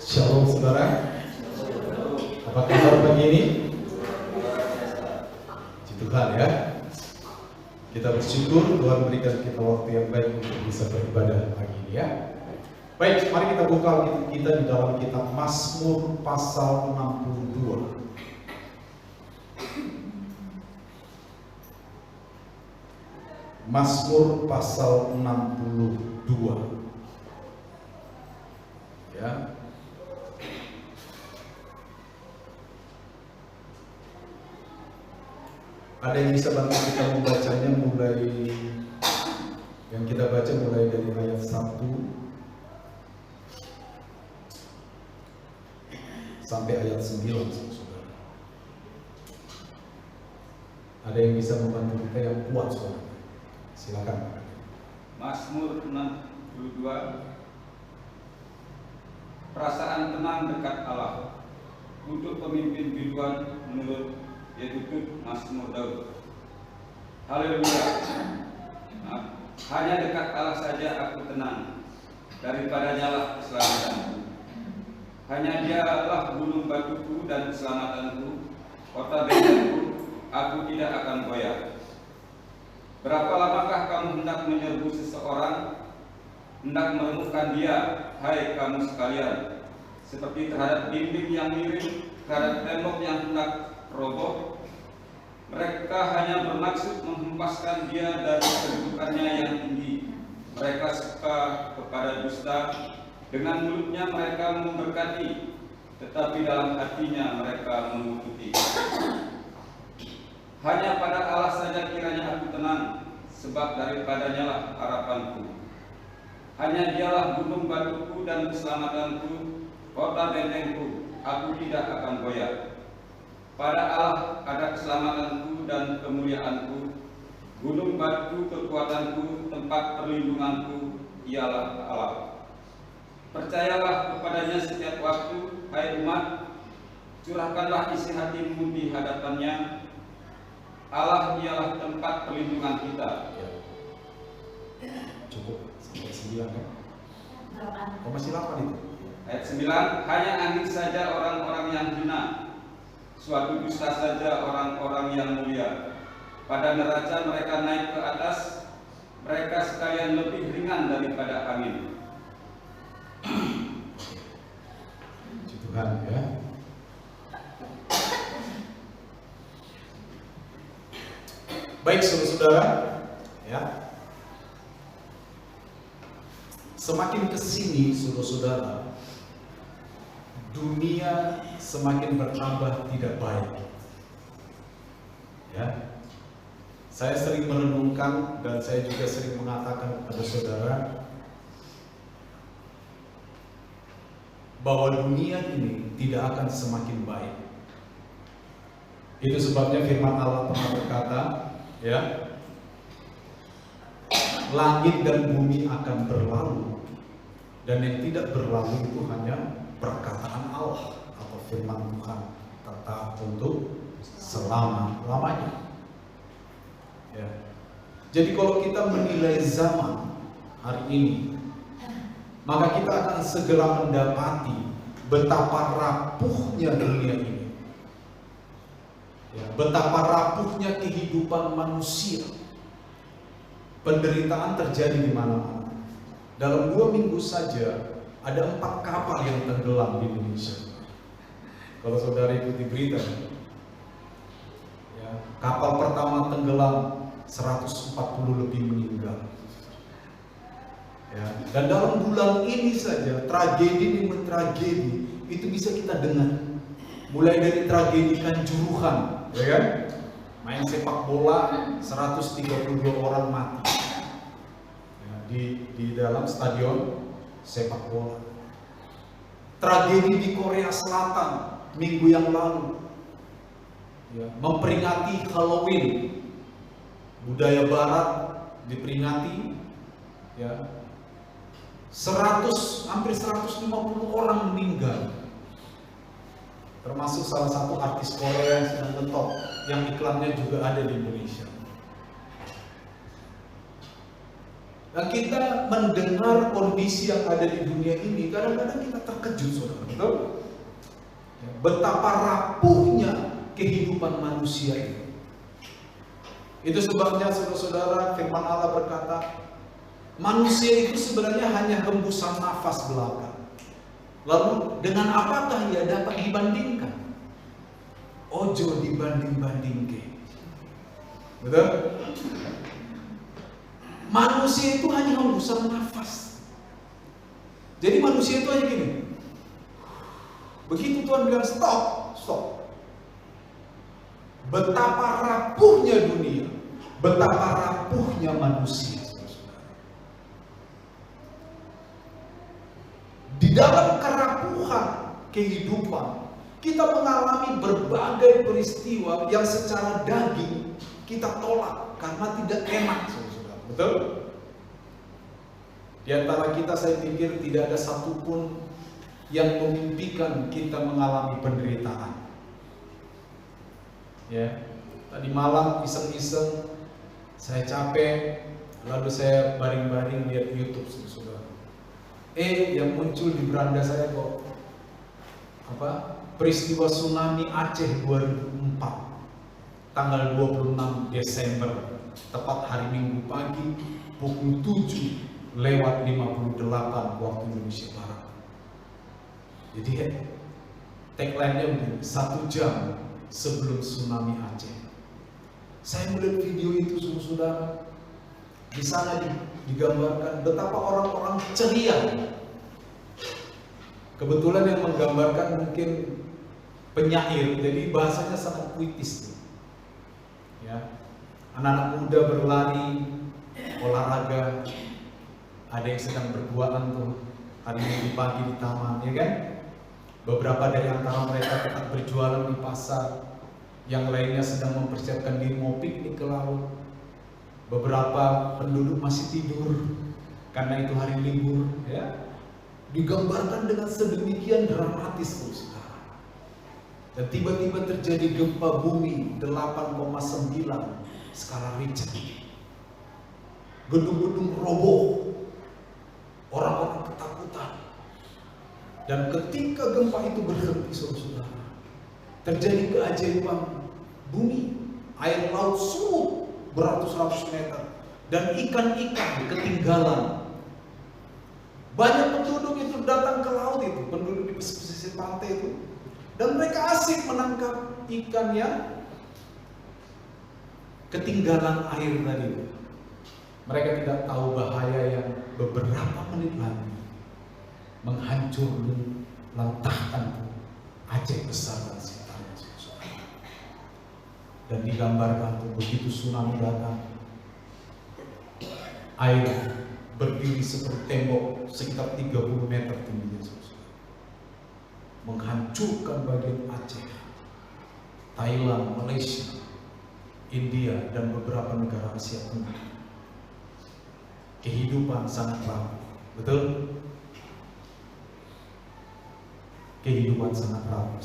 Shalom saudara. Apa kabar pagi ini? Puji Tuhan ya. Kita bersyukur Tuhan berikan kita waktu yang baik untuk bisa beribadah pagi ini ya. Baik, mari kita buka kita di dalam kitab Mazmur pasal 62. Mazmur pasal 62. Ya. Ada yang bisa bantu kita membacanya mulai yang kita baca mulai dari ayat 1 sampai ayat 9, saudara. Ada yang bisa membantu kita yang kuat, saudara? Silakan. Mazmur 62. Perasaan tenang dekat Allah. Untuk pemimpin biduan menurut Yedutun Mazmur Daud. Haleluya. Hanya dekat Allah saja aku tenang, daripadanya lah keselamatanku. Hanya Dialah gunung batuku dan keselamatanku, kota bentengku, aku tidak akan goyah. Berapa lamakah kamu hendak menyerbu seseorang, hendak menemukan dia, hai kamu sekalian, seperti terhadap dinding yang miring, terhadap tembok yang hendak roboh. Mereka hanya bermaksud menghempaskan dia dari kedudukannya yang tinggi. Mereka suka kepada dusta, dengan mulutnya mereka memberkati, tetapi dalam hatinya mereka mengutuki. Hanya pada Allah saja kiranya aku tenang, sebab daripadanya lah harapanku. Hanya Dialah gunung batuku dan keselamatanku, kota bentengku, aku tidak akan goyah. Pada Allah ada keselamatanku dan kemuliaanku, gunung batu kekuatanku, tempat perlindunganku, Ialah Allah. Percayalah kepadanya setiap waktu, hai umat, curahkanlah isi hatimu di hadapannya. Allah ialah tempat perlindungan kita. Cukup sampai 9 kan? Oh, masih 8 itu. Ayat 9, hanya angin saja orang-orang yang hina, suatu dusta saja orang-orang yang mulia. Pada neraca mereka naik ke atas, mereka sekalian lebih ringan daripada angin. Puji Tuhan ya. Baik saudara-saudara ya. Semakin kesini saudara-saudara, dunia semakin bertambah tidak baik. Ya. Saya sering merenungkan dan saya juga sering mengatakan kepada saudara bahwa dunia ini tidak akan semakin baik. Itu sebabnya firman Allah pernah berkata, ya, langit dan bumi akan berlalu, dan yang tidak berlalu itu hanya perkataan Allah atau firman Tuhan tetap untuk selama-lamanya. Ya. Jadi kalau kita menilai zaman hari ini, maka kita akan segera mendapati betapa rapuhnya dunia ini, ya, betapa rapuhnya kehidupan manusia. Penderitaan terjadi di mana-mana. Dalam 2 minggu saja ada 4 kapal yang tenggelam di Indonesia. Kalau saudara ikuti berita, ya, kapal pertama tenggelam, 140 lebih meninggal. Ya, dan dalam bulan ini saja tragedi demi tragedi itu bisa kita dengar. Mulai dari tragedi Kanjuruhan, ya kan? Main sepak bola 132 orang mati ya, di dalam stadion sepak bola. Tragedi di Korea Selatan minggu yang lalu, ya, memperingati Halloween, budaya Barat diperingati, ya, hampir 150 orang meninggal, termasuk salah satu artis Korea yang sedang ngetop, yang iklannya juga ada di Indonesia. Dan kita mendengar kondisi yang ada di dunia ini, kadang-kadang kita terkejut, saudara. Betul? Betapa rapuhnya kehidupan manusia ini. Itu sebabnya saudara-saudara, firman Allah berkata, manusia itu sebenarnya hanya hembusan nafas belaka. Lalu dengan apakah ia dapat dibandingkan? Ojo dibanding-bandingke. Betul? Manusia itu hanya hembusan nafas. Jadi manusia itu hanya gini. Begitu Tuhan bilang stop, stop. Betapa rapuhnya dunia, betapa rapuhnya manusia. Di dalam kerapuhan kehidupan, kita mengalami berbagai peristiwa yang secara daging kita tolak karena tidak enak, saudara. Betul? Di antara kita saya pikir tidak ada satupun yang memimpikan kita mengalami penderitaan. Ya, tadi malam iseng-iseng saya capek, lalu saya baring-baring lihat YouTube, saudara. Yang muncul di beranda saya kok peristiwa tsunami Aceh 2004 tanggal 26 Desember tepat hari Minggu pagi pukul 7:58 waktu Indonesia Barat. Jadi tagline-nya begini, 1 jam sebelum tsunami Aceh. Saya melihat video itu, saudara. Di sana digambarkan betapa orang-orang ceria. Kebetulan yang menggambarkan mungkin penyair, jadi bahasanya sangat puitis. Ya, anak-anak muda berlari, olahraga, ada yang sedang berduaan tuh hari Minggu pagi di taman, ya kan? Beberapa dari antara mereka tetap berjualan di pasar, yang lainnya sedang mempersiapkan diri mau piknik ke laut. Beberapa penduduk masih tidur karena itu hari libur, ya. Digambarkan dengan sedemikian dramatis, saudara. Dan tiba-tiba terjadi gempa bumi 8,9 skala Richter. Gedung-gedung roboh, orang-orang ketakutan. Dan ketika gempa itu berhenti, saudara, terjadi keajaiban bumi, air laut surut beratus-ratus meter dan ikan-ikan ketinggalan. Banyak penduduk itu datang ke laut itu, penduduk di pesisir pantai itu, dan mereka asik menangkap ikan yang ketinggalan air tadi. Mereka tidak tahu bahaya yang beberapa menit lagi menghancurkan, lantahkan Aceh besar dan sekitarnya. Dan digambarkan begitu tsunami datang, air berdiri seperti tembok sekitar 30 meter tingginya, menghancurkan bagian Aceh, Thailand, Malaysia, India, dan beberapa negara Asia Tengah. Kehidupan sangat rapuh, betul? Kehidupan sangat rapuh.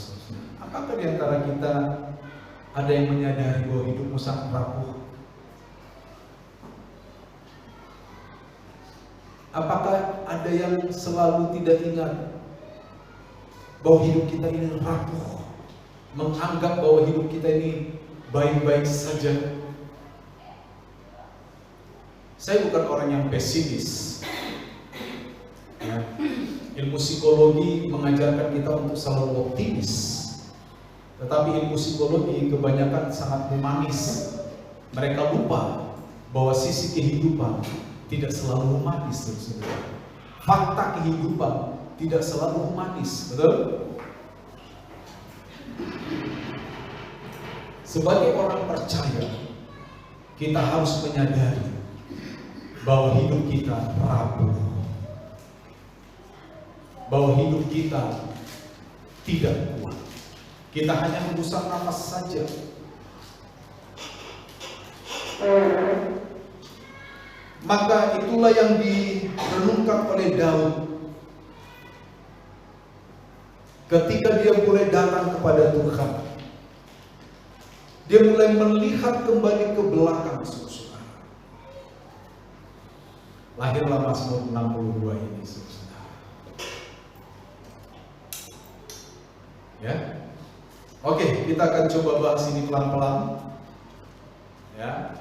Apakah di antara kita ada yang menyadari bahwa hidupmu sangat rapuh? Apakah ada yang selalu tidak ingat bahwa hidup kita ini rapuh, menganggap bahwa hidup kita ini baik-baik saja? Saya bukan orang yang pesimis. Ya. Ilmu psikologi mengajarkan kita untuk selalu optimis. Tetapi ilmu psikologi kebanyakan sangat humanis. Mereka lupa bahwa sisi kehidupan tidak selalu humanis, saudara. Fakta kehidupan tidak selalu humanis, betul? Sebagai orang percaya, kita harus menyadari bahwa hidup kita rapuh, bahwa hidup kita tidak kuat. Kita hanya hembusan nafas saja. Maka itulah yang direnungkan oleh Daud ketika dia mulai datang kepada Tuhan. Dia mulai melihat kembali ke belakang, saudara. lahirlah Mazmur 62 ini, saudara. Ya, oke, kita akan coba bahas ini pelan-pelan. Ya,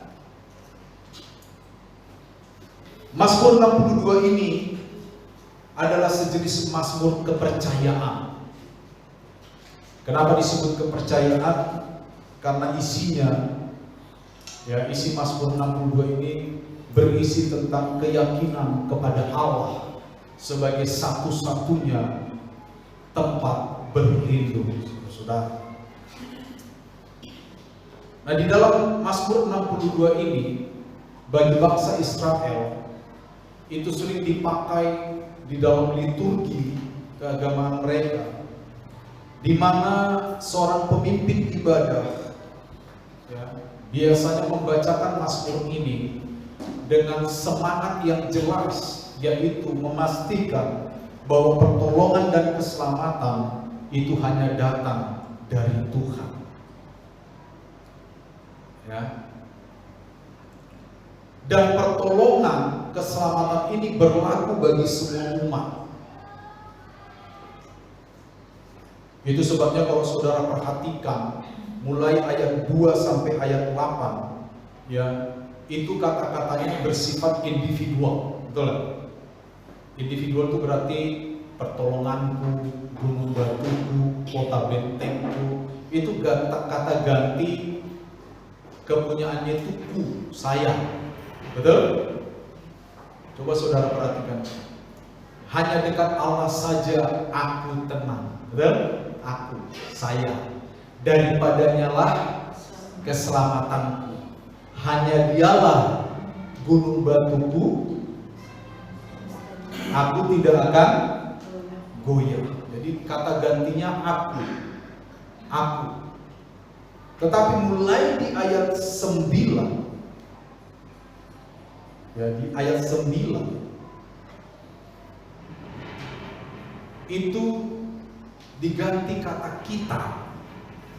Mazmur 62 ini adalah sejenis mazmur kepercayaan. Kenapa disebut kepercayaan? Karena isinya, ya, isi Mazmur 62 ini berisi tentang keyakinan kepada Allah sebagai satu-satunya tempat berlindung, saudara. Nah, di dalam Mazmur 62 ini bagi bangsa Israel itu sering dipakai di dalam liturgi keagamaan mereka, di mana seorang pemimpin ibadah, ya, biasanya membacakan Mazmur ini dengan semangat yang jelas, yaitu memastikan bahwa pertolongan dan keselamatan itu hanya datang dari Tuhan. Ya. Dan pertolongan keselamatan ini berlaku bagi semua umat. Itu sebabnya kalau saudara perhatikan mulai ayat 2 sampai ayat 8, ya, itu kata-katanya bersifat individual, betul gak? Individual itu berarti pertolonganku, gunung batuku, kota bentengku. Itu kata ganti kepunyaannya itu ku, saya. Betul? Coba saudara perhatikan. Hanya dekat Allah saja aku tenang. Betul? Aku, saya. Daripadanya lah keselamatanku. Hanya dialah gunung batuku, aku tidak akan goyah. Jadi kata gantinya aku. Tetapi mulai di ayat 9, ya, di ayat 9 itu diganti kata kita.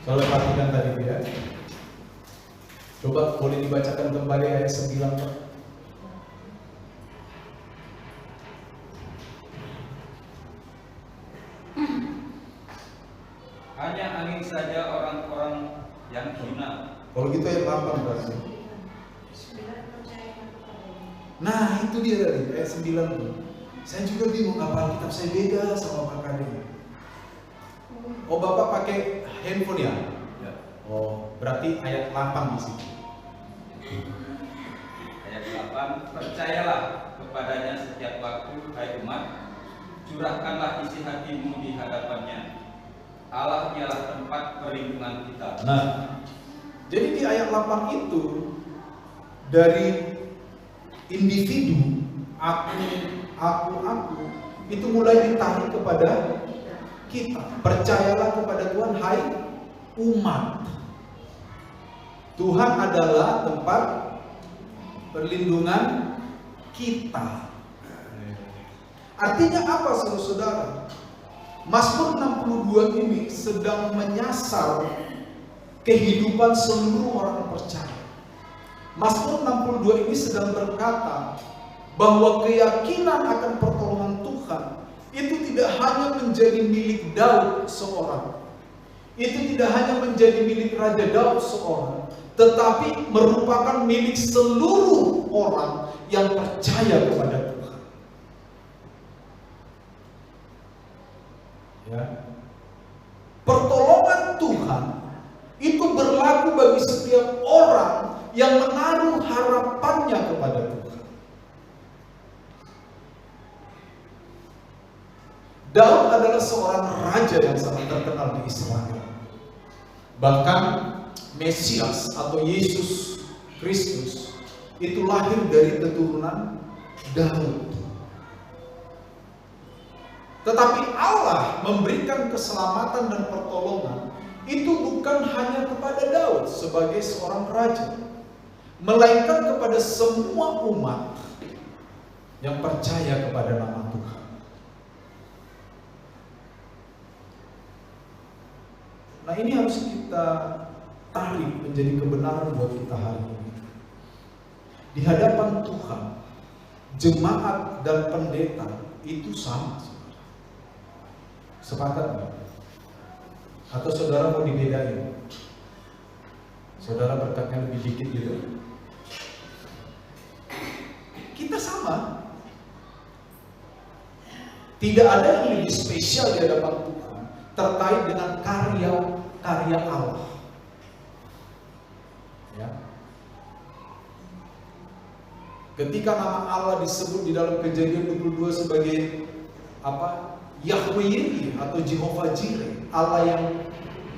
Kalau perhatikan tadi, ya. Coba boleh dibacakan kembali ayat 9, Pak. Hanya angin saja orang-orang yang hina. Kalau gitu ayat 8 berarti. Nah, itu dia tadi ayat 9 tuh. Saya juga bingung, apa kitab saya beda sama Pak Kadek. Oh, Bapak pakai handphone ya? Ya. Oh, berarti ayat 8 di sini. Ayat 8, percayalah kepadanya setiap waktu, hai umat, curahkanlah isi hatimu di hadapannya. Allah ialah tempat perlindungan kita. Nah, jadi di ayat 8 itu dari individu aku itu mulai ditarik kepada kita. Percayalah kepada Tuhan, hai umat. Tuhan adalah tempat perlindungan kita. Artinya apa, saudara-saudara? Mazmur 62 ini sedang menyasar kehidupan seluruh orang percaya. Mazmur 62 ini sedang berkata bahwa keyakinan akan pertolongan Tuhan itu tidak hanya menjadi milik Daud seorang, itu tidak hanya menjadi milik Raja Daud seorang, tetapi merupakan milik seluruh orang yang percaya kepada Tuhan. Ya. Pertolongan Tuhan itu berlaku bagi setiap orang yang menaruh harapannya kepada Tuhan. Daud adalah seorang raja yang sangat terkenal di Israel. Bahkan Mesias atau Yesus Kristus itu lahir dari keturunan Daud. Tetapi Allah memberikan keselamatan dan pertolongan itu bukan hanya kepada Daud sebagai seorang raja, melainkan kepada semua umat yang percaya kepada nama Tuhan. Nah, ini harus kita tarik menjadi kebenaran buat kita hari ini. Di hadapan Tuhan, jemaat dan pendeta itu sama. Sepakat nggak? Atau saudara mau dibedain? Saudara berkatnya lebih dikit gitu. Kita sama. Tidak ada yang lebih spesial di hadapan Tuhan terkait dengan karya Allah. Ya. Ketika nama Allah disebut di dalam Kejadian 22 sebagai apa? Yahweh Yireh atau Jehovah Jireh, Allah yang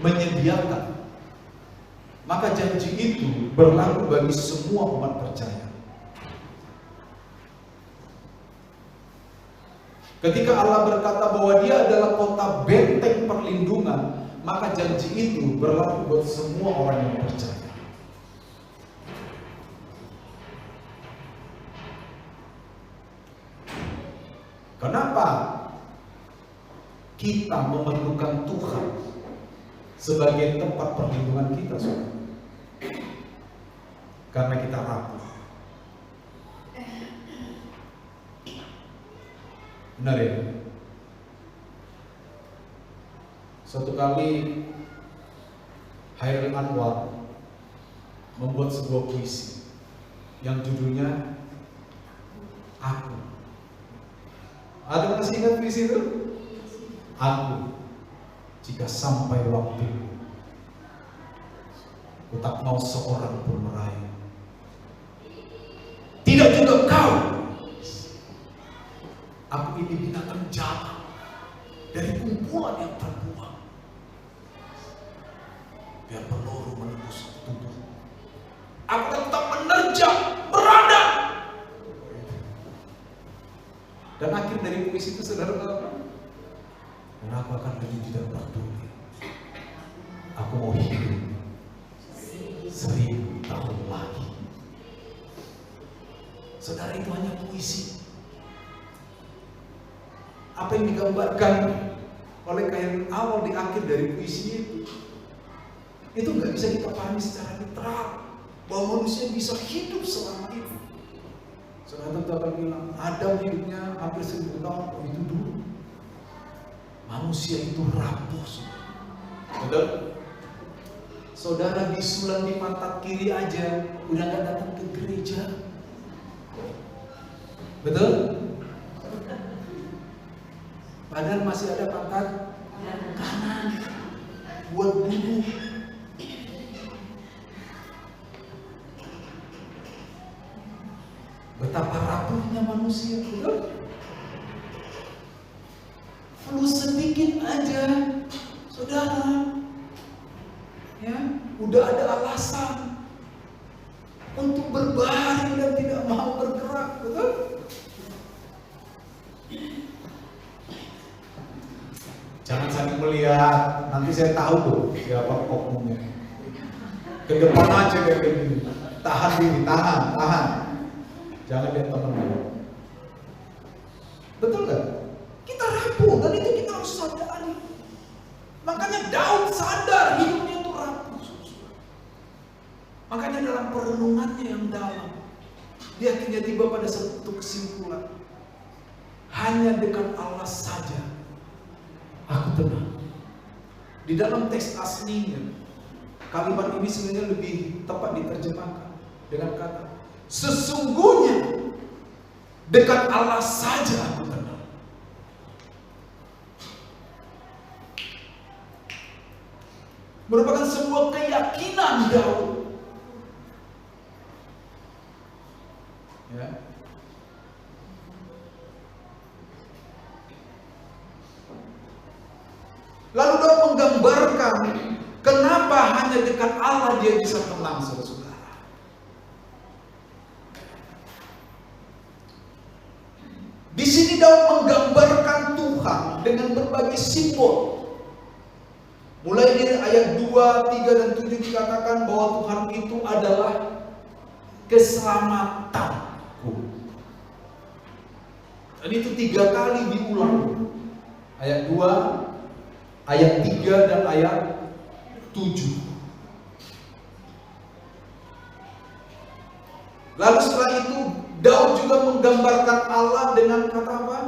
menyediakan. Maka janji itu berlaku bagi semua umat percaya. Ketika Allah berkata bahwa Dia adalah kota benteng perlindungan, maka janji itu berlaku buat semua orang yang percaya. Kenapa kita memerlukan Tuhan sebagai tempat perlindungan kita, saudara? Karena kita rapuh. Benar ya? Suatu kali Hairil Anwar membuat sebuah puisi yang judulnya Aku. Ada yang masih ingat puisi itu? Aku, jika sampai waktu, ku tak mau seorang pun merayu. Tidak juga kau. Aku ini binatang jalan dari kumpulan yang terbuang. Biar peluru menembus tubuh, aku tetap menerjang, meradang. Dan akhir dari puisi itu, saudara tahu apa? Dan aku akan lebih tidak peduli. Aku mau hidup 1000 tahun lagi. Saudara, itu hanya puisi. Apa yang digambarkan oleh Hairil Anwar di akhir dari puisi itu nggak bisa kita pahami secara literal bahwa manusia bisa hidup selama itu. Saudara tentu akan bilang, Adam hidupnya hampir 1000 tahun. Oh, itu dulu. Manusia itu rapuh. Betul? Saudara bisulan di pantat kiri aja udah nggak datang ke gereja. Betul? Padahal masih ada pantat kanan buat duduk. Betapa rapuhnya manusia, betul? Perlu sedikit aja, saudara, ya, udah ada alasan untuk berbaring dan tidak mau bergerak, betul? Jangan saling melihat, nanti saya tahu tuh siapa oknumnya. Ke depan aja kayak gini, tahan diri, tahan. Jangan lihat teman-teman. Betul nggak? Kita rapuh, dan itu kita harus sadari. Makanya Daud sadar hidupnya itu rapuh. Makanya dalam perenungannya yang dalam, dia akhirnya tiba pada satu kesimpulan. Hanya dengan Allah saja aku tenang. Di dalam teks aslinya, kalimat ini sebenarnya lebih tepat diterjemahkan dengan kata, sesungguhnya dekat Allah saja aku tenang. Merupakan sebuah keyakinan Daud. Ya. Lalu Daud menggambarkan kenapa hanya dekat Allah dia bisa tenang, saudara. Di sini Daud menggambarkan Tuhan dengan berbagai simbol. Mulai dari ayat 2, 3, dan 7 dikatakan bahwa Tuhan itu adalah keselamatanku. Dan itu 3 kali diulang. Ayat 2, ayat 3, dan ayat 7. Lalu setelah itu Daud juga menggambarkan Allah dengan kata apa?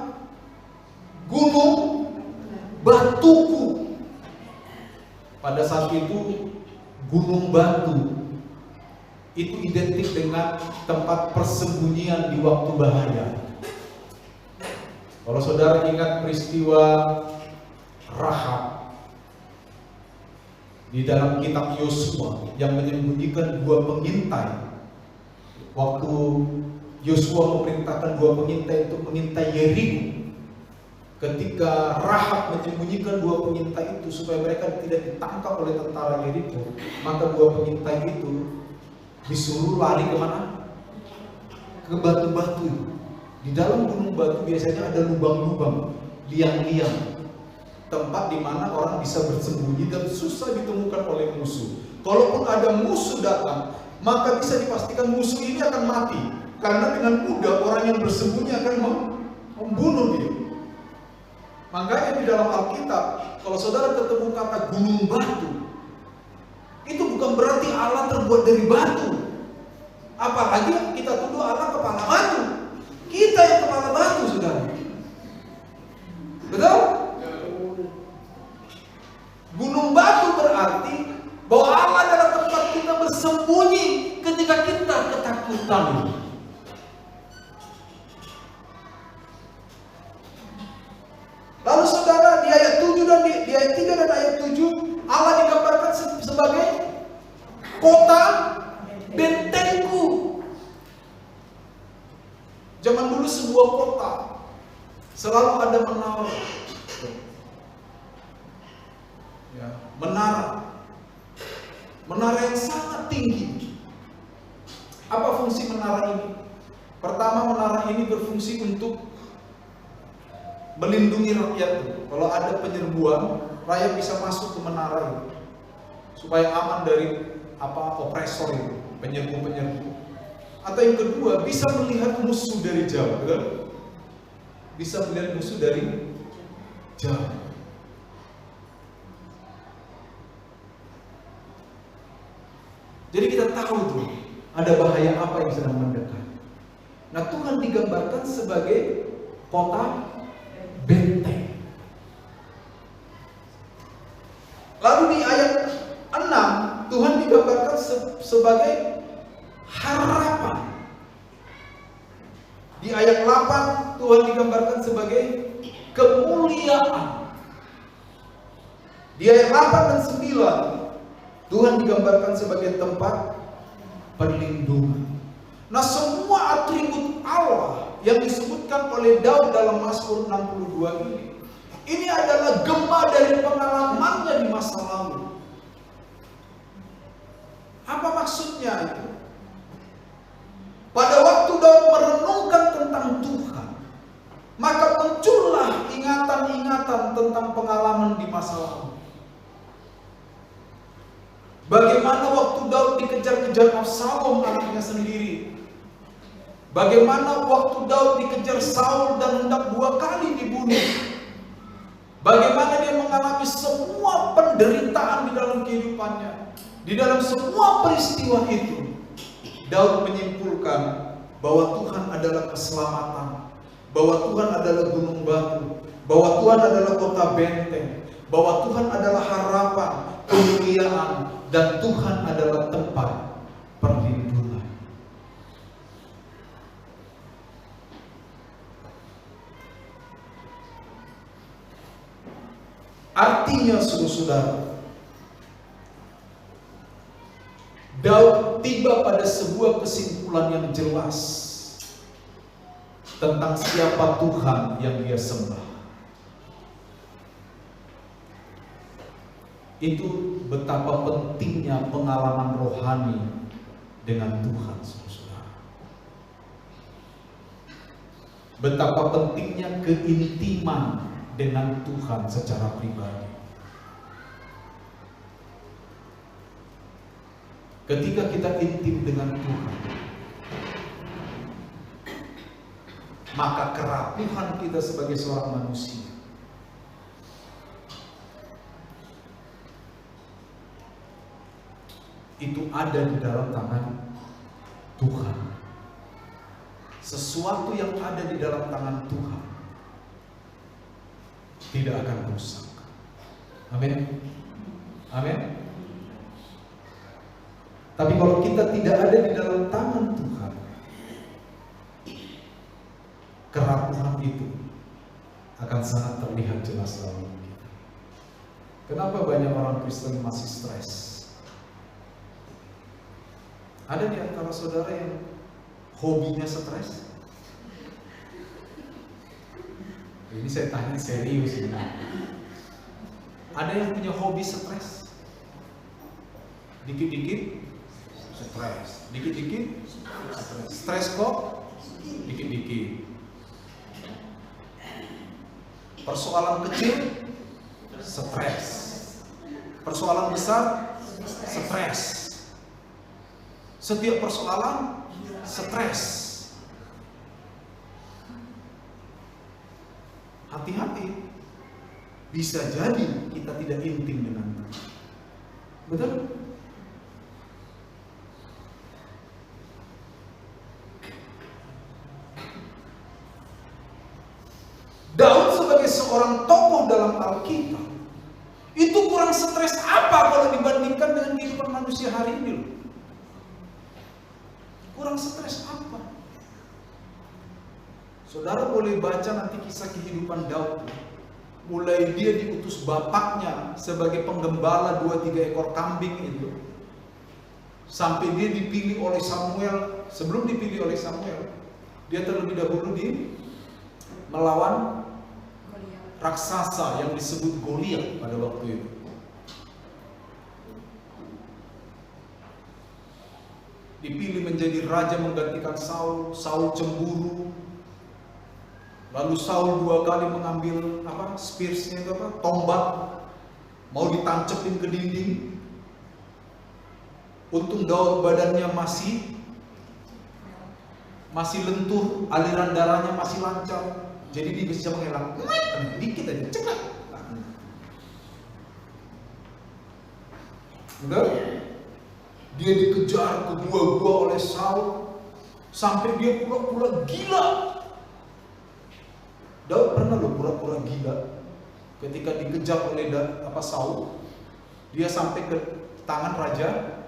Gunung batuku. Pada saat itu gunung batu itu identik dengan tempat persembunyian di waktu bahaya. Kalau saudara ingat peristiwa Rahab di dalam kitab Yosua yang menyembunyikan 2 pengintai, waktu Yosua memerintahkan 2 pengintai untuk mengintai Yeriko, ketika Rahab menyembunyikan 2 pengintai itu supaya mereka tidak ditangkap oleh tentara Yeriko, maka 2 pengintai itu disuruh lari kemana? Ke batu-batu itu. Di dalam gunung batu biasanya ada lubang-lubang, liang-liang, tempat di mana orang bisa bersembunyi dan susah ditemukan oleh musuh. Kalaupun ada musuh datang, maka bisa dipastikan musuh ini akan mati, karena dengan mudah orang yang bersembunyi akan membunuh dia. Makanya di dalam Alkitab, kalau saudara ketemu kata gunung batu, itu bukan berarti Allah terbuat dari batu. Apalagi kita tuduh Allah kepala batu. Kita yang kepala batu, saudara. Betul? Gunung batu berarti bahwa Allah adalah tempat kita bersembunyi ketika kita ketakutan. Lalu saudara, di ayat 7 dan di ayat 3 dan ayat 7, Allah digambarkan sebagai kota bentengku. Zaman dulu sebuah kota selalu ada menara. Ya, menara yang sangat tinggi. Apa fungsi menara ini? Pertama, menara ini berfungsi untuk melindungi rakyat. Kalau ada penyerbuan, rakyat bisa masuk ke menara ini supaya aman dari opresor itu, penyerbu. Atau yang kedua, bisa melihat musuh dari jauh, betul? Bisa melihat musuh dari jauh. Jadi kita tahu tuh ada bahaya apa yang sedang mendekat. Nah, Tuhan digambarkan sebagai kota benteng. Lalu di ayat 6 Tuhan digambarkan sebagai harapan. Di ayat 8 Tuhan digambarkan sebagai kemuliaan. Di ayat 8 dan 9 Tuhan digambarkan sebagai tempat perlindungan. Nah, semua atribut Allah yang disebutkan oleh Daud dalam Mazmur 62 ini adalah gema dari pengalamannya di masa lalu. Apa maksudnya itu? Pada waktu Daud merenungkan tentang Tuhan, maka muncullah ingatan-ingatan tentang pengalaman di masa lalu. Bagaimana waktu Daud dikejar-kejar Absalom anaknya sendiri. Bagaimana waktu Daud dikejar Saul dan hendak 2 kali dibunuh. Bagaimana dia mengalami semua penderitaan di dalam kehidupannya. Di dalam semua peristiwa itu, Daud menyimpulkan bahwa Tuhan adalah keselamatan, bahwa Tuhan adalah gunung batu, bahwa Tuhan adalah kota benteng, bahwa Tuhan adalah harapan, kemuliaan, dan Tuhan adalah tempat perlindungan. Artinya, saudara, Daud tiba pada sebuah kesimpulan yang jelas tentang siapa Tuhan yang dia sembah. Itu betapa pentingnya pengalaman rohani dengan Tuhan, saudara. Betapa pentingnya keintiman dengan Tuhan secara pribadi. Ketika kita intim dengan Tuhan, maka kerapuhan kita sebagai seorang manusia itu ada di dalam tangan Tuhan. sesuatu yang ada di dalam tangan Tuhan tidak akan rusak. Amin. Amin. Tapi kalau kita tidak ada di dalam tangan Tuhan, kerapuhan itu akan sangat terlihat jelas dalam hidup kita. Kenapa banyak orang Kristen masih stres? Ada di antara saudara yang hobinya stres? Ini saya tanya serius ini. Ada yang punya hobi stres? Dikit-dikit stres, dikit-dikit stres kok, dikit-dikit. Persoalan kecil stres, persoalan besar stres. Setiap persoalan stres. Hati-hati, bisa jadi kita tidak intim dengan Tuhan. Betul? Daud sebagai seorang tokoh dalam Alkitab itu kurang stres apa kalau dibandingkan dengan kehidupan manusia hari ini loh? Kurang stres apa? Saudara boleh baca nanti kisah kehidupan Daud. Mulai dia diutus bapaknya sebagai penggembala 2-3 ekor kambing itu, sampai dia dipilih oleh Samuel. Sebelum dipilih oleh Samuel, dia terlebih dahulu melawan raksasa yang disebut Goliat pada waktu itu. Dipilih menjadi raja menggantikan Saul. Saul cemburu. Lalu Saul 2 kali mengambil spearsnya itu tombak, mau ditancepin ke dinding. Untung Daud badannya masih lentur, aliran darahnya masih lancar. Jadi dia bisa mengelak, dikit aja, cepat. Benar? Dia dikejar ke gua-gua oleh Saul sampai dia pura-pura gila. Daud pernah loh pura-pura gila ketika dikejar oleh Saul. Dia sampai ke tangan raja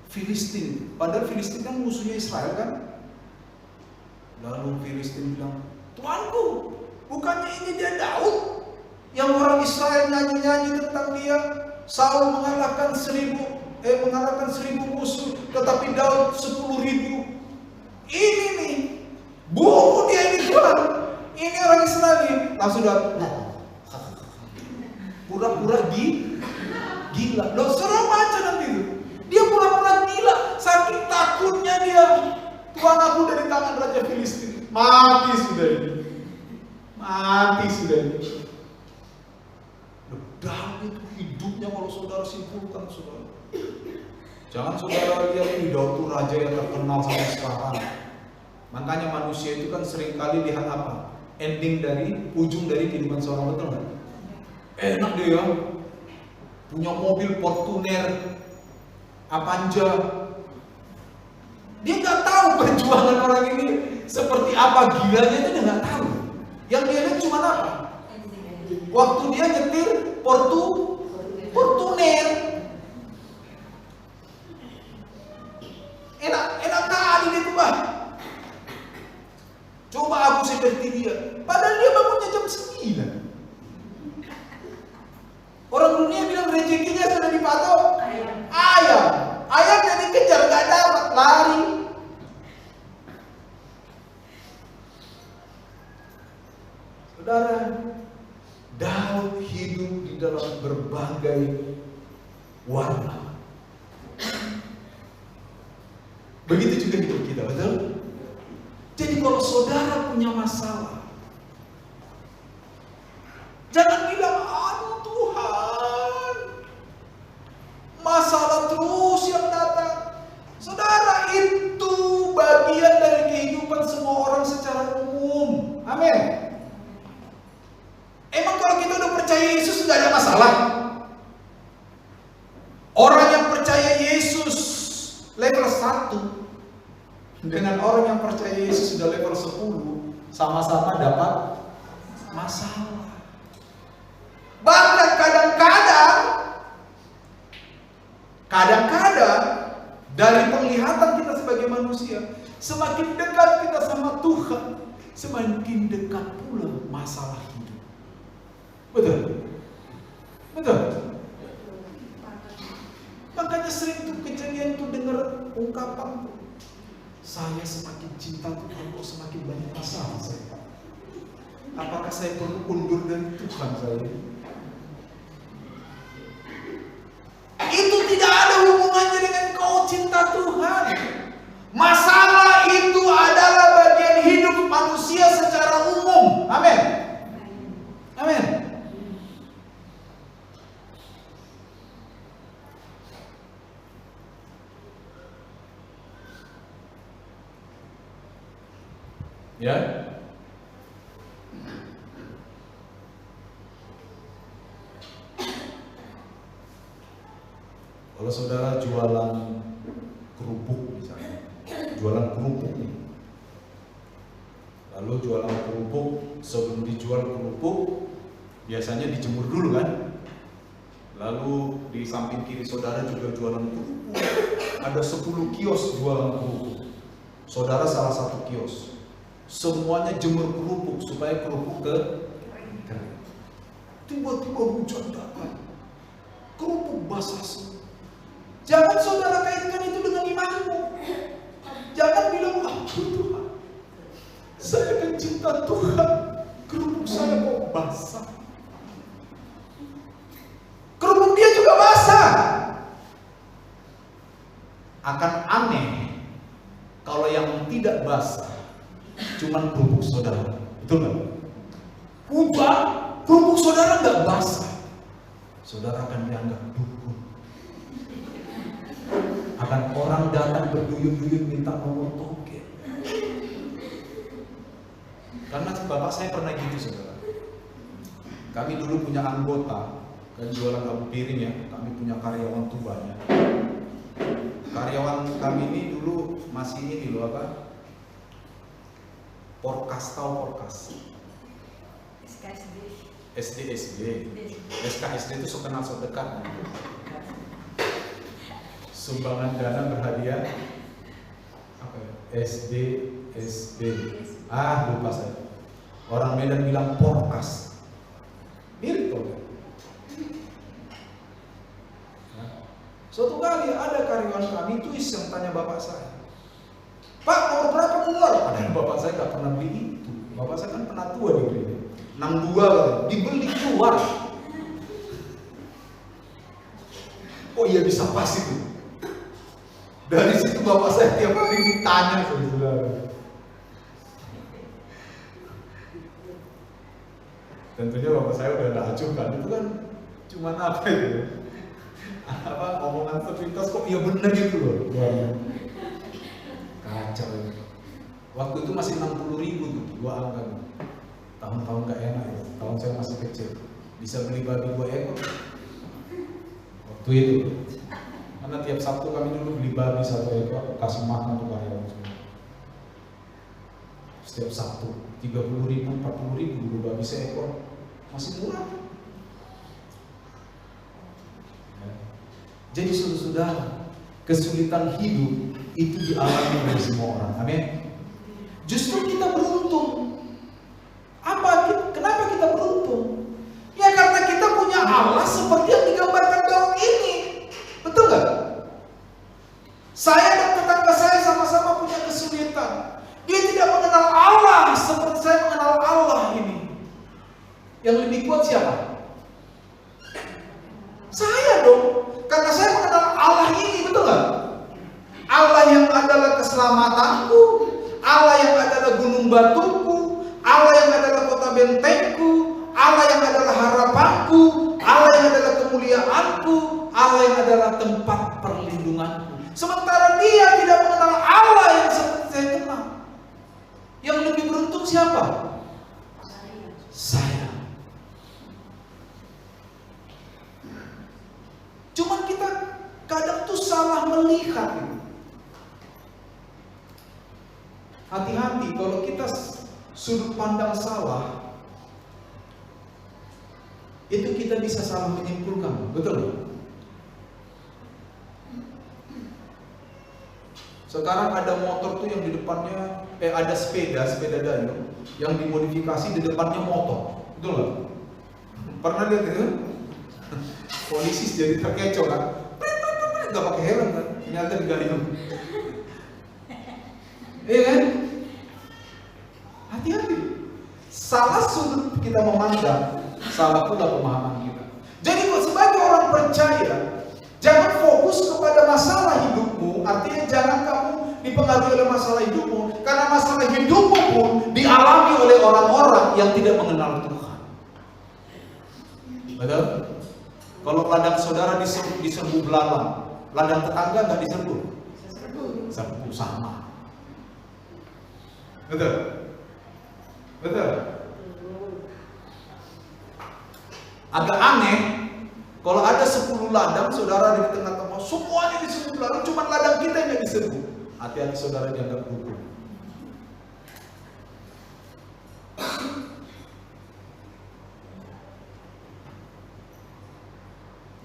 Filistin. Padahal Filistin kan musuhnya Israel kan. Lalu Filistin bilang, "Tuanku, bukannya ini dia Daud yang orang Israel nyanyi-nyanyi tentang dia? Saul mengalahkan 1000 musuh, tetapi Daud 10.000. Ini nih, bunuh dia ini Tuhan. Ini orang Israel nih." Langsung Daud pura-pura gila. Loh, suruh baca nanti itu. Dia pura-pura gila, saking takutnya dia. Tuhan aku dari tangan Raja Filistin. Mati sudah ini. Daud itu hidupnya kalau saudara simpulkan saudara. Jangan saudara lihat ini Daud itu raja yang terkenal sampai sekarang. Makanya manusia itu kan seringkali lihat apa? Ending dari, ujung dari kehidupan seorang, betul nggak? Enak dia, punya mobil Fortuner, Avanza. Dia nggak tahu perjuangan orang ini seperti apa, gilanya itu dia nggak tahu. Yang dia lihat cuma apa? Waktu dia nyetir Fortuner, enak kali dia tuh Bang. Coba aku seperti dia. Padahal dia bangunnya jam 9. Orang dunia bilang rezekinya sudah dipatok ayam. Ayamnya dikejar gak dapat, lari. Saudara, Daud hidup di dalam berbagai warna. Begitu juga hidup kita, betul? Jadi kalau saudara punya masalah, jangan bilang, "Aduh Tuhan, masalah terus yang datang." Saudara, itu bagian dari kehidupan semua orang secara umum. Amin. Emang kalau kita udah percaya Yesus nggak ada masalah? Orang yang percaya Yesus level 1 dengan orang yang percaya Yesus sudah level 10, sama-sama dapat masalah. Bahkan kadang-kadang dari penglihatan kita sebagai manusia, semakin dekat kita sama Tuhan, semakin dekat pula masalah hidup. Betul? Betul? Makanya sering tuh kejadian tuh dengar ungkapan tuh, saya semakin cinta Tuhan kok semakin banyak masalah saya. Apakah saya perlu undur dari Tuhan saya? Itu tidak ada hubungannya dengan kau cinta Tuhan. Masalah itu adalah bagian hidup manusia secara umum. Amin. Amin. Ya. Kalau saudara jualan kerupuk misalnya, jualan kerupuk nih. Lalu jualan kerupuk, sebelum dijual kerupuk biasanya dijemur dulu kan. Lalu di samping kiri saudara juga jualan kerupuk. Ada 10 kios jualan kerupuk. Saudara salah satu kios. Semuanya jemur kerupuk supaya kerupuk kering. Tiba-tiba hujan datang, kerupuk basah semua. Jangan saudara kaitkan itu dengan imanmu. Jangan bilang, Tuhan, saya kan cinta Tuhan, kerupuk saya kok basah. Kerupuk dia juga basah. Akan aneh kalau yang tidak basah cuman kerupuk saudara. Betul nggak? Hujan, kerupuk saudara nggak basah, saudara akan dianggap dukun. Akan orang datang berduyun-duyun minta nomor token. Karena bapak saya pernah gitu saudara. Kami dulu punya anggota kan jualan lampu piring ya. Kami punya karyawan tuh banyak. Karyawan kami ini dulu masih ini loh apa? Porkas, tahu porkas? SD. SKSD itu sekenal sedekat. Sumbangan dana berhadiah apa ya? SD. Lupa saya. Orang Medan bilang porkas. Mirip kok. Nah, suatu kali ada karyawan kami itu iseng tanya bapak saya, Pak, nomor berapa keluar? Padahal bapak saya nggak pernah beli itu. Bapak saya kan pernah tua di gereja. 62 dibeli keluar. Oh iya bisa pas itu. Dari situ bapak saya tiap hari ditanya saudara. Tentunya bapak saya udah tak acuhkan, itu kan cuma apa itu? Apa omongan sepintas kok iya bener gitu loh. Kacau ini. Waktu itu masih 60.000 tuh, 2 angka. Tahun-tahun gak enak ya, tahun saya masih kecil. Bisa beli babi 2 ekor. Waktu itu. Karena tiap Sabtu kami dulu beli babi 1 ekor, kasih makan untuk karyawan semua. Setiap Sabtu, 30.000, 40.000 dulu babi seekor. Masih murah. Ya. Jadi saudara, kesulitan hidup itu dialami oleh semua orang. Amin. Justru kita beruntung. Kenapa kita beruntung? Ya karena kita punya Allah seperti yang digambarkan dalam ini. Betul nggak? Saya dan tetangga saya sama-sama punya kesulitan. Dia tidak mengenal Allah seperti saya mengenal Allah ini. Yang lebih kuat siapa? Saya dong. Karena saya mengenal Allah ini, betul nggak? Allah yang adalah keselamatanku, Allah yang adalah gunung batuku, Allah yang adalah kota bentengku, Allah yang adalah harapanku, Allah yang adalah kemuliaanku, Allah yang adalah tempat perlindunganku. Sementara dia tidak mengenal Allah yang seperti saya kenal. Yang lebih beruntung siapa? Saya. Cuman kita kadang tuh salah melihat. kalau kita sudut pandang salah, itu kita bisa salah menyimpulkan, betul? Sekarang ada motor tuh yang di depannya, ada sepeda dayung yang dimodifikasi di depannya motor, betul nggak? Pernah lihat itu? Polisi jadi terkecoh kan? Nggak pakai helm kan? Ternyata di gayung. Iya kan? Hati-hati. Salah sudut kita memandang, salah pula pemahaman kita. Jadi sebagai orang percaya, jangan fokus kepada masalah hidupmu. Artinya jangan kamu dipengaruhi oleh masalah hidupmu, karena masalah hidupmu pun dialami oleh orang-orang yang tidak mengenal Tuhan. Betul? Kalau ladang saudara diserbu belalang, ladang tetangga nggak diserbu? Serbu sama. Betul? Betul? Agak aneh kalau ada 10 ladang saudara di tengah-tengah, semuanya diserbu belalang, cuma ladang kita yang nggak diserbu. Hati-hati saudara, dianggap dukun.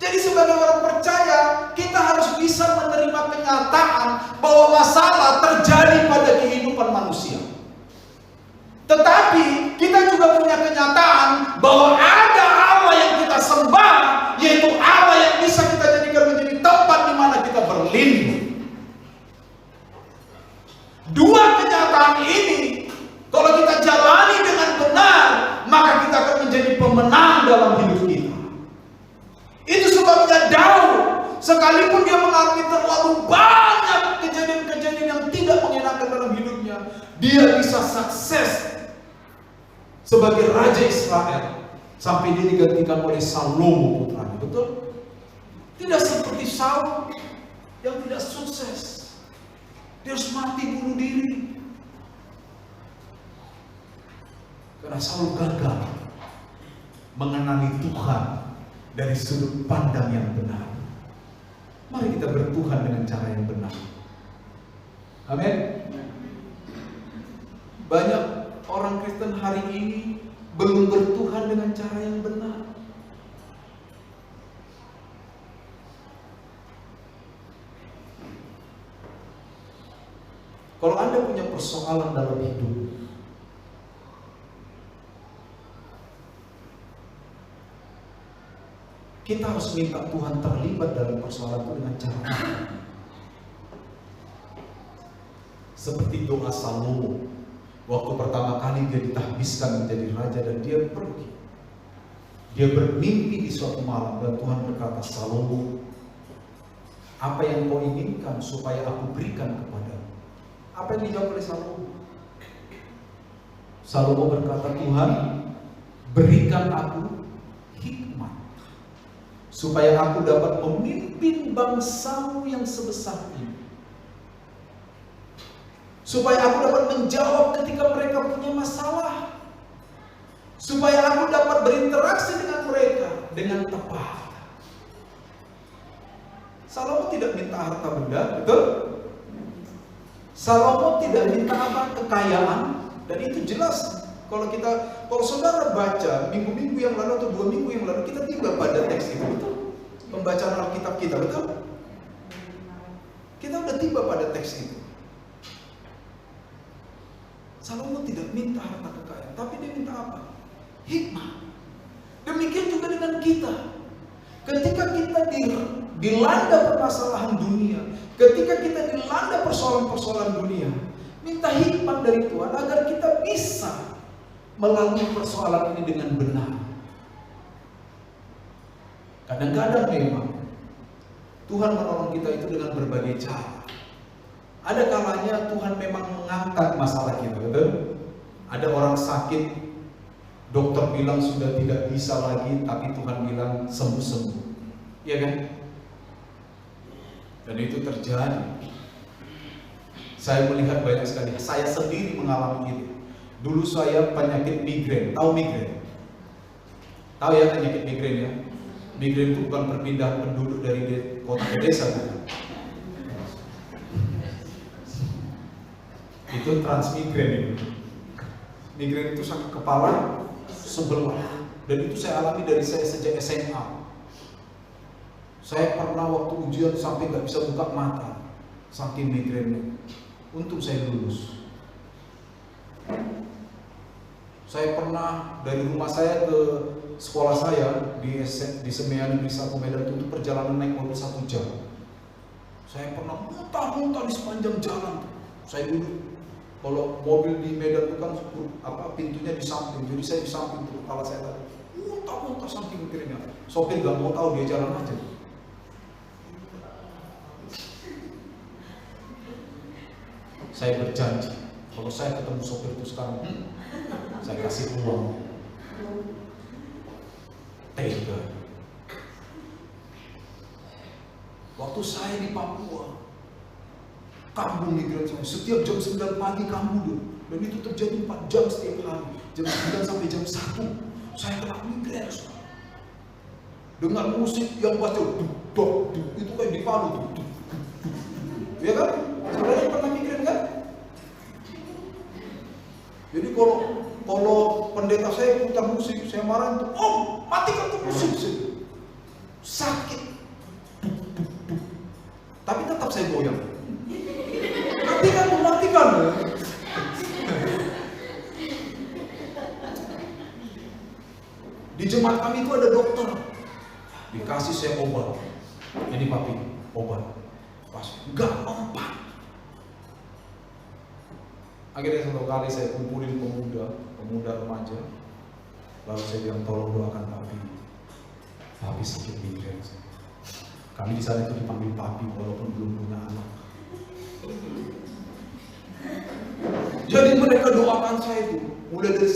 Jadi sebagai orang percaya, kita harus bisa menerima kenyataan bahwa masalah terjadi pada kehidupan manusia. Tetapi kita juga punya kenyataan bahwa ada Allah yang kita sembah, yaitu Allah yang bisa kita jadikan menjadi tempat di mana kita berlindung. Dua kenyataan ini, kalau kita jalani dengan benar, maka kita akan menjadi pemenang dalam hidup kita. Itu sebabnya Daud, sekalipun dia mengalami terlalu banyak kejadian-kejadian yang tidak mengenakan dalam hidupnya, dia bisa sukses sebagai Raja Israel sampai dia digantikan oleh Salomo putranya. Betul? Tidak seperti Saul yang tidak sukses. Dia harus mati bunuh diri karena Saul gagal mengenali Tuhan dari sudut pandang yang benar. Mari kita bertuhan dengan cara yang benar. Amin. Banyak orang Kristen hari ini belum bertuhan dengan cara yang benar. Kalau Anda punya persoalan dalam hidup, kita harus minta Tuhan terlibat dalam persoalan itu dengan cara seperti doa Salomo. Waktu pertama kali dia ditahbiskan menjadi raja dan dia pergi. Dia bermimpi di suatu malam dan Tuhan berkata, Salomo, apa yang kau inginkan supaya aku berikan kepadamu? Apa yang dijawab oleh Salomo? Salomo berkata, Tuhan, berikan aku hikmat supaya aku dapat memimpin bangsamu yang sebesar ini, supaya aku dapat menjawab ketika mereka punya masalah, supaya aku dapat berinteraksi dengan mereka dengan tepat. Salomo tidak minta harta benda, betul? Salomo tidak minta apa? Kekayaan. Dan itu jelas. Kalau saudara baca minggu-minggu yang lalu atau 2 minggu yang lalu, kita tiba pada teks itu, betul? Pembacaan Alkitab kita, betul? Kita udah tiba pada teks itu. Salomo tidak minta harta kekayaan, tapi dia minta apa? Hikmah. Demikian juga dengan kita. Ketika kita dilanda permasalahan dunia, ketika kita dilanda persoalan-persoalan dunia, minta hikmat dari Tuhan agar kita bisa melalui persoalan ini dengan benar. Kadang-kadang memang Tuhan menolong kita itu dengan berbagai cara. Ada kalanya Tuhan memang mengangkat masalah kita, betul? Ada orang sakit, dokter bilang sudah tidak bisa lagi, tapi Tuhan bilang sembuh-sembuh. Iya kan? Dan itu terjadi. Saya melihat banyak sekali. Saya sendiri mengalami ini. Dulu saya penyakit migrain. Tahu migrain? Tahu ya penyakit migrain ya? Migrain itu bukan perpindahan penduduk dari kota ke desa, bukan? Itu transmigran itu. Migran itu sakit kepala sebelah, dan itu saya alami dari saya sejak SMA. Saya pernah waktu ujian sampai nggak bisa buka mata, saking migrannya. Untung saya lulus. Saya pernah dari rumah saya ke sekolah saya di Semean Negeri 1 Medan itu perjalanan naik mobil 1 jam. Saya pernah muntah-muntah di sepanjang jalan. Saya duduk. Kalau mobil di Medan itu kan pintunya di samping, jadi saya di samping tuh kepala saya tadi muntah-muntah saking kirinya. Sopir nggak mau tahu, dia jalan aja. Saya berjanji, kalau saya ketemu sopir itu sekarang, saya kasih uang. Tega. Waktu saya di Papua, kampung migran saya, setiap jam 9 pagi kampung dulu, dan itu terjadi 4 jam setiap hari, jam 9 sampai jam 1 saya kena migran. Dengan musik yang baca duk, itu kayak di Palu tuh, ya kan? Saudara pernah migran kan? Jadi kalau pendeta saya putar musik, saya marah tuh, matikan tuh musik, sakit, tapi tetap saya goyang. Matikan. Di jemaat kami itu ada dokter, dikasih saya obat. Ini papi, obat. Pas, nggak mempan. Akhirnya satu kali saya kumpulin pemuda remaja, lalu saya bilang tolong doakan papi sakit migran. Kami di sana itu dipanggil papi walaupun belum punya anak. Jadi mereka doakan saya itu, mulai dari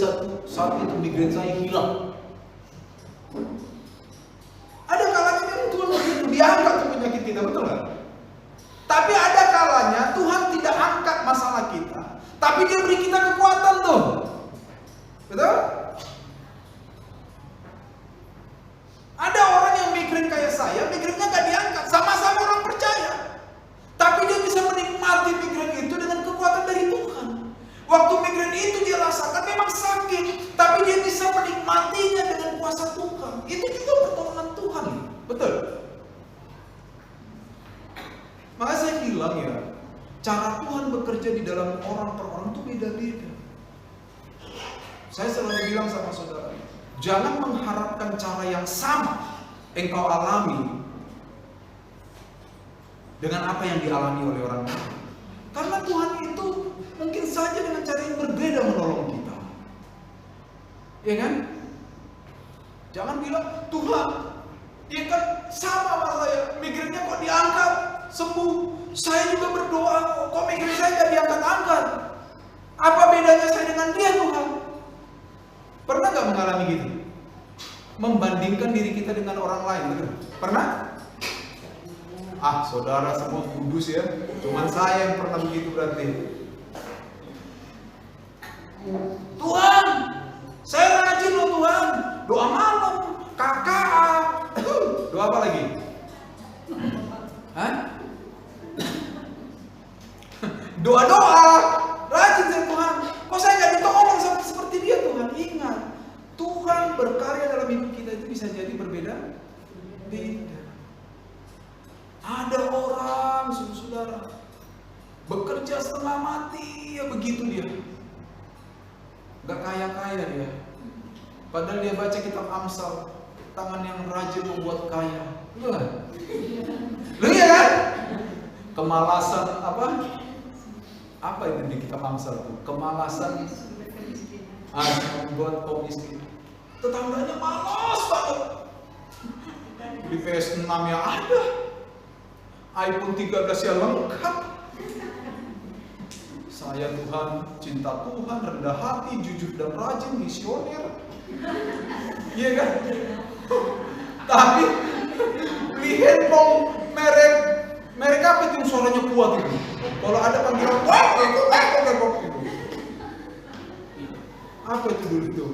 saat itu migran saya hilang. Ada kalanya memang Tuhan begitu, diangkat tuh penyakit kita, betul nggak? Tapi ada kalanya Tuhan tidak angkat masalah kita, tapi Dia beri kita kekuatan tuh, betul? Ada orang yang migran kayak saya, migrannya nggak diangkat, sama-sama orang percaya, tapi dia bisa menikmati migran itu dengan kekuatan dari Tuhan. Waktu migran itu dia rasakan memang sakit, tapi dia bisa menikmatinya dengan kuasa Tuhan. Itu juga pertolongan Tuhan, betul? Makanya saya bilang ya, cara Tuhan bekerja di dalam orang per orang itu beda-beda. Saya selalu bilang sama saudara, jangan mengharapkan cara yang sama engkau alami dengan apa yang dialami oleh orang lain. Karena Tuhan itu mungkin saja dengan cara yang berbeda menolong kita. Ya kan? Jangan bilang, Tuhan, dia kan sama sama saya, migrannya kok diangkat, sembuh. Saya juga berdoa, kok migran saya gak diangkat-angkat. Apa bedanya saya dengan dia, Tuhan? Pernah gak mengalami gitu? Membandingkan diri kita dengan orang lain, betul? Pernah? Saudara semua kudus ya, cuman saya yang pernah begitu berarti. Tuhan, saya rajin loh Tuhan, doa malam, KKA, doa apa lagi? Doa-doa, rajin saya Tuhan. Kok saya nggak ditolong seperti dia Tuhan? Ingat, Tuhan berkarya dalam hidup kita itu bisa jadi berbeda. Ada orang, saudara, bekerja setengah mati, ya begitu dia. Gak kaya-kaya dia. Padahal dia baca kitab Amsal, tangan yang rajin membuat kaya. Lu ya kan? Kemalasan apa itu di kitab Amsal itu? Kemalasan membuat kau miskin. Tetangganya malas banget. Di PS6 yang ada, iPhone 13 yang lengkap. Saya Tuhan, cinta Tuhan, rendah hati, jujur dan rajin, misioner. Iya kan? Tapi beli handphone merek apa itu yang suaranya kuat itu? Kalau ada panggilan apa itu dulu itu?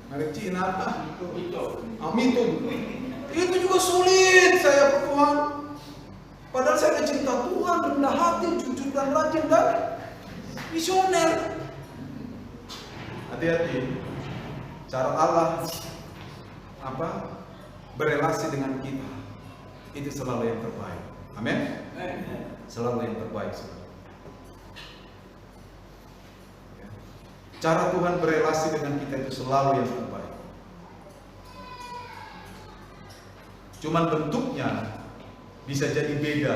Merek Cina apa? Mito. Itu juga sulit saya Tuhan. Padahal saya cinta Tuhan, rendah hati, jujur dan rajin dan Misioner. Hati-hati. Cara Allah berelasi dengan kita itu selalu yang terbaik. Amin. Selalu yang terbaik. Cara Tuhan berelasi dengan kita itu selalu yang terbaik. Cuman bentuknya bisa jadi beda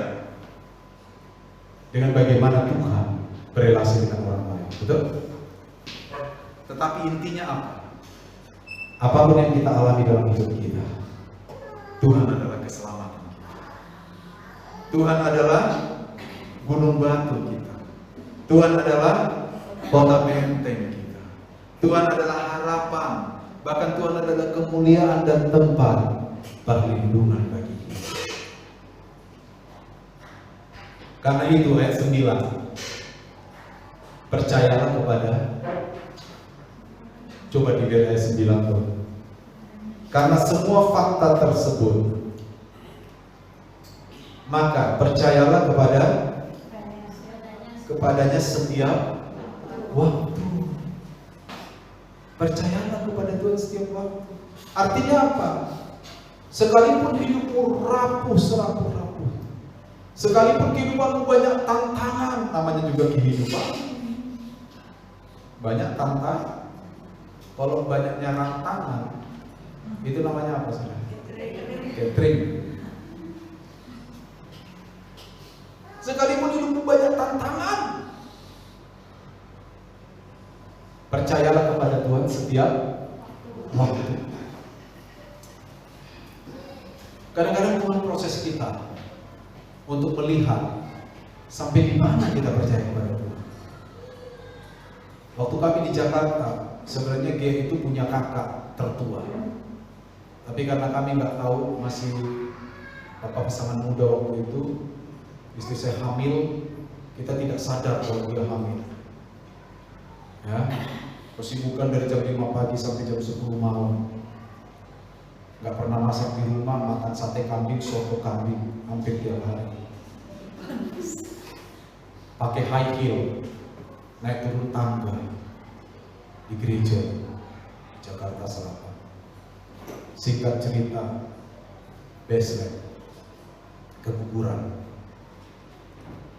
dengan bagaimana Tuhan berelasi dengan orang lain. Betul? Tetapi intinya apa? Apapun yang kita alami dalam hidup kita, Tuhan adalah keselamatan kita. Tuhan adalah gunung batu kita. Tuhan adalah kota benteng kita. Tuhan adalah harapan. Bahkan Tuhan adalah kemuliaan dan tempat perlindungan bagi kita. Karena itu ayat 9, percayalah kepada, coba dilihat ayat 9 tuh. Karena semua fakta tersebut, maka percayalah kepadanya setiap waktu. Percayalah kepada Tuhan setiap waktu. Artinya apa? Sekalipun hidupmu rapuh serapuh-rapuh, sekalipun kehidupanmu banyak tantangan, namanya juga kehidupan, banyak tantangan. Kalau banyaknya tantangan, itu namanya apa saudara? Catering. Sekalipun hidupmu banyak tantangan, percayalah kepada Tuhan setiap waktu. Kadang-kadang Tuhan proses kita untuk melihat sampai di mana kita percaya kepada Tuhan. Waktu kami di Jakarta, sebenarnya Gia itu punya kakak tertua. Tapi karena kami nggak tahu, masih pasangan muda waktu itu, istri saya hamil, kita tidak sadar kalau dia hamil. Ya, kesibukan dari jam 5 pagi sampai jam 10 malam. Nggak pernah masak di rumah, makan sate kambing, soto kambing hampir tiap hari. Pakai high heel, naik turun tangga di gereja Jakarta Selatan. Singkat cerita, besok keguguran.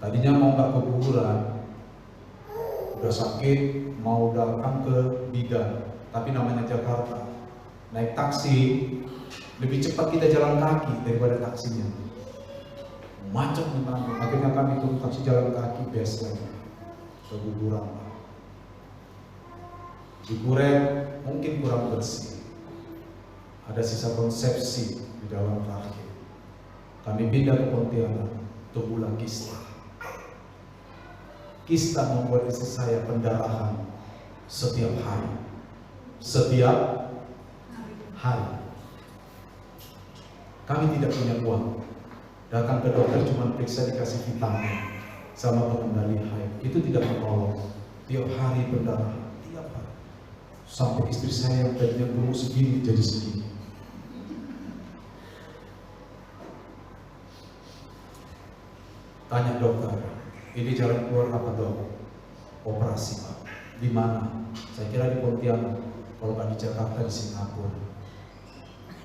Tadinya mau nggak keguguran, udah sakit, mau datang ke bidan, tapi namanya Jakarta, naik taksi lebih cepat kita jalan kaki daripada taksinya. Macet memang. Akhirnya kami turun taksi jalan kaki, besok keguguran. Dikuret mungkin kurang bersih, ada sisa konsepsi di dalam rahim. Kami pindah ke Pontianak, tumbuhlah kista. Kista membuat istri saya pendarahan setiap hari. Setiap hari. Kami tidak punya uang. Datang ke dokter cuma periksa, dikasih vitamin sama pengendali haid. Itu tidak menolong. Tiap hari pendarahan, tiap hari. Sampai istri saya yang tadinya dulu segini jadi segini. Tanya dokter, ini jalan keluar apa dok? Operasi pak. Di mana? Saya kira di Pontianak. Kalau nggak di Jakarta, di Singapura.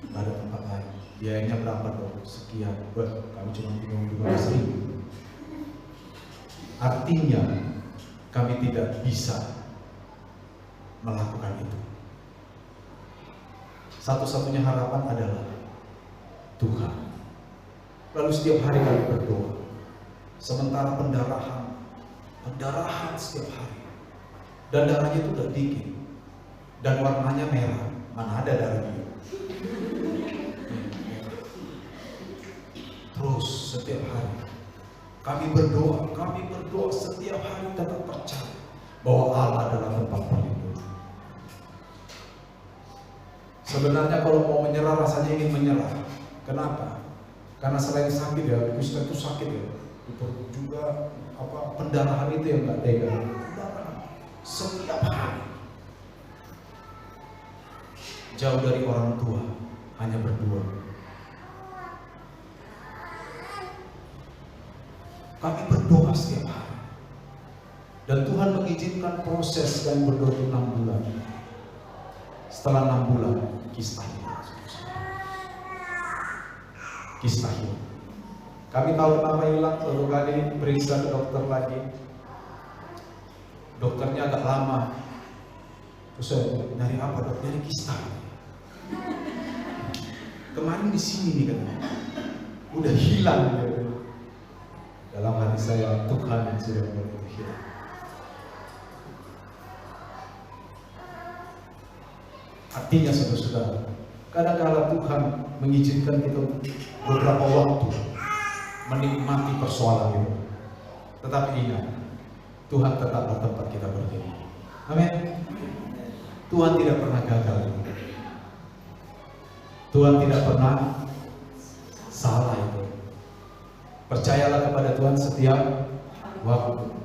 Nggak ada tempat lain. Biayanya berapa dok? Sekian. Kami cuma bingung 15.000. Artinya kami tidak bisa melakukan itu. Satu-satunya harapan adalah Tuhan. Lalu setiap hari kami berdoa. Sementara pendarahan setiap hari. Dan darahnya itu gak dikit. Dan warnanya merah. Mana ada darah dia? Terus setiap hari kami berdoa setiap hari, tetap percaya bahwa Allah adalah tempat perlindungan. Sebenarnya kalau mau menyerah, rasanya ingin menyerah. Kenapa? Karena selain sakit ya, kusta itu sakit ya, itu juga pendarahan itu yang nggak tega. Pendarahan setiap hari. Jauh dari orang tua, hanya berdua. Kami berdoa setiap hari. Dan Tuhan mengizinkan proses dan berdoa 6 bulan. Setelah 6 bulan, kisah hilang. Kisah hilang. Kami tahu nama hilang, suatu kali periksa ke dokter lagi. Dokternya agak lama. Terus saya nyari apa dok? Nyari kisah. Kemarin di sini nih katanya. Udah hilang. Dalam hati saya, Tuhan yang sudah membuat itu hilang. Artinya saudara-saudara, kadang-kala Tuhan mengizinkan kita beberapa waktu menikmati persoalan itu. Tetapi ingat, Tuhan tetaplah tempat kita berdiri. Amin. Tuhan tidak pernah gagal. Tuhan tidak pernah salah itu. Percayalah kepada Tuhan setiap waktu.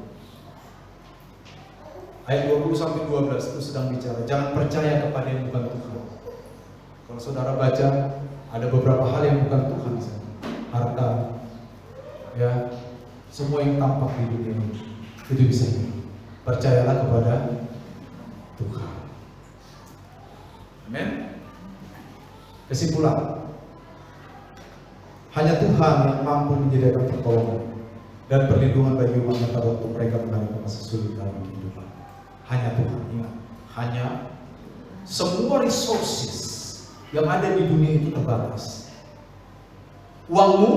Ayat 20-12 itu sedang bicara, jangan percaya kepada yang bukan Tuhan. Kalau saudara baca, ada beberapa hal yang bukan Tuhan di sana. Harta, ya, semua yang tampak di dunia ini, itu bisa. Percayalah kepada Tuhan. Amin. Kesimpulan, hanya Tuhan yang mampu menyediakan pertolongan dan perlindungan bagi umatnya pada waktu mereka menghadapi masa sulit dalam kehidupan. Hanya Tuhan, ingat, hanya semua resources yang ada di dunia itu terbatas. Uangmu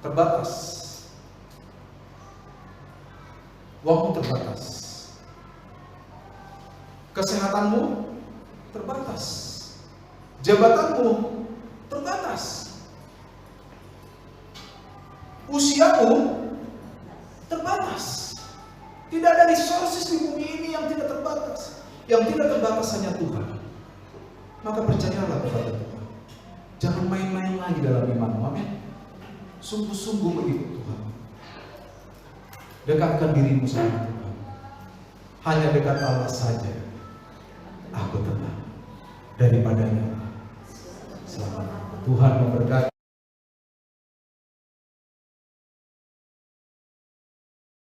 terbatas. Uangmu terbatas. Kesehatanmu terbatas. Jabatanmu terbatas. Usiamu terbatas. Tidak ada resources di bumi ini yang tidak terbatas. Yang tidak terbatas hanya Tuhan. Maka percayalah kepada Tuhan. Jangan main-main lagi dalam iman. Amin. Sungguh-sungguh mengikut Tuhan. Dekatkan dirimu sama Tuhan. Hanya dekat Allah saja aku tenang. Daripadanya selamat. Tuhan memberkati.